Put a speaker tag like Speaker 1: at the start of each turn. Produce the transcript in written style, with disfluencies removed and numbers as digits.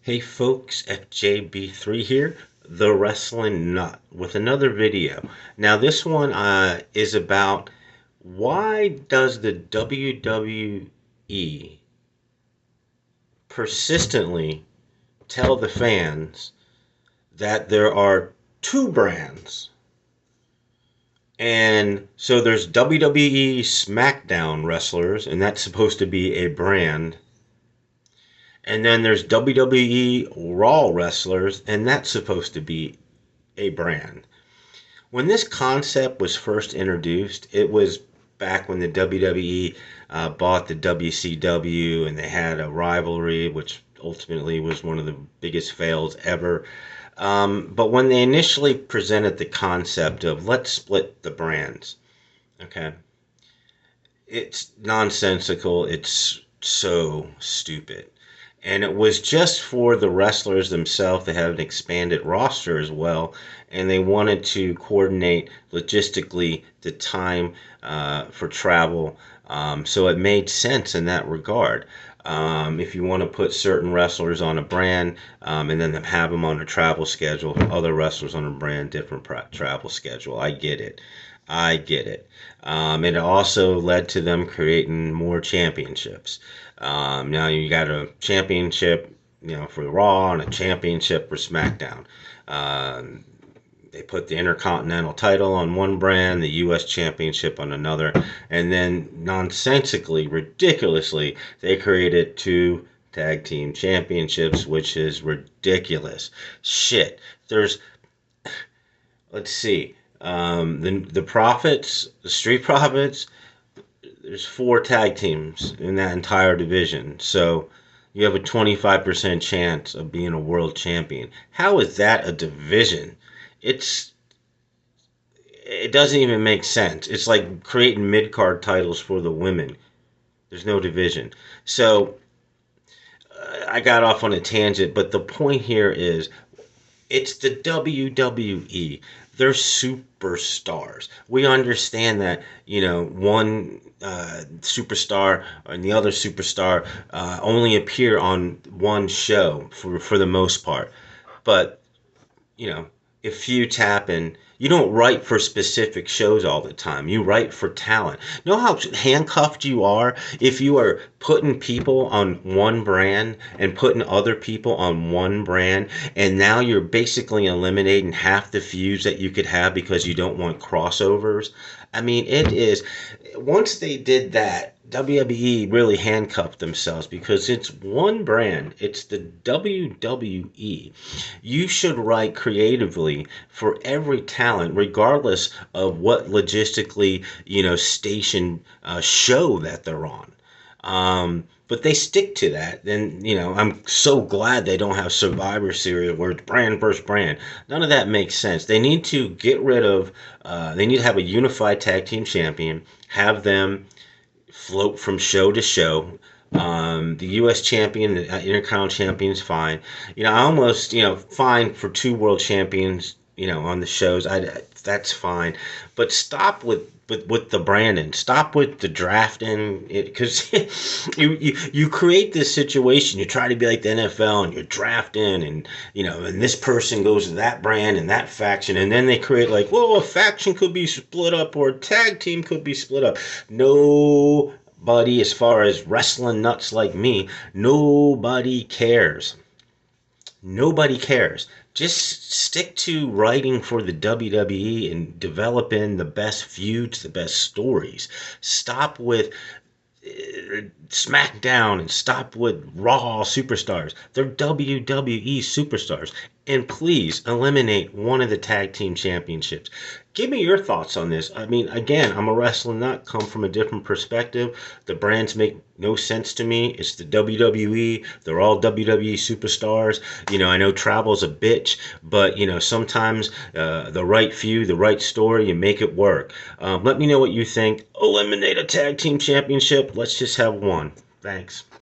Speaker 1: Hey folks, FJB3 here, the Wrestling Nut, with another video. Now this one is about why does the WWE persistently tell the fans that there are two brands? And so there's WWE SmackDown wrestlers, and that's supposed to be a brand. And then there's WWE Raw wrestlers, and that's supposed to be a brand. When this concept was first introduced, it was back when the WWE bought the WCW and they had a rivalry, which ultimately was one of the biggest fails ever. But when they initially presented the concept of let's split the brands, okay, it's nonsensical. It's so stupid. And it was just for the wrestlers themselves. They have an expanded roster as well, and they wanted to coordinate logistically the time for travel. So it made sense in that regard. If you want to put certain wrestlers on a brand and then have them on a travel schedule, other wrestlers on a brand, different travel schedule. I get it. I get it. It also led to them creating more championships. Now you got a championship, for Raw and a championship for SmackDown. They put the Intercontinental title on one brand, the U.S. Championship on another, and then nonsensically, ridiculously, they created two tag team championships, which is ridiculous. Shit. Let's see, the Profits, the Street Profits. There's four tag teams in that entire division, so you have a 25% chance of being a world champion. How is that a division? It's it doesn't even make sense. It's like creating mid card titles for the women. There's no division. So I got off on a tangent, but the point here is it's the WWE. They're superstars. We understand that, one superstar and the other superstar only appear on one show for the most part. But you know, if feuds happen, you don't write for specific shows all the time. You write for talent. You know how handcuffed you are if you are putting people on one brand and putting other people on one brand, and now you're basically eliminating half the feuds that you could have because you don't want crossovers. I mean, it is. Once they did that, WWE really handcuffed themselves because it's one brand. It's the WWE. You should write creatively for every talent, regardless of what logistically, station show that they're on. But they stick to that. Then, I'm so glad they don't have Survivor Series where it's brand versus brand. None of that makes sense. They need to get rid of, they need to have a unified tag team champion, have them float from show to show. The U.S. champion, the Intercontinental champion is fine. I almost, fine for two world champions, on the shows. That's fine, but stop with the branding. Stop with the drafting, because you create this situation. You try to be like the NFL, and you're drafting, and and this person goes to that brand and that faction, and then they create like, well, a faction could be split up or a tag team could be split up. No. Buddy, as far as wrestling nuts like me, nobody cares. Nobody cares. Just stick to writing for the WWE and developing the best feuds, the best stories. Stop with SmackDown and stop with Raw superstars. They're WWE superstars. And please eliminate one of the tag team championships. Give me your thoughts on this. I mean, again, I'm a wrestling nut, come from a different perspective. The brands make no sense to me. It's the WWE. They're all WWE superstars. I know travel's a bitch, but, sometimes the right feud, the right story, you make it work. Let me know what you think. Eliminate a tag team championship. Let's just have one. Thanks.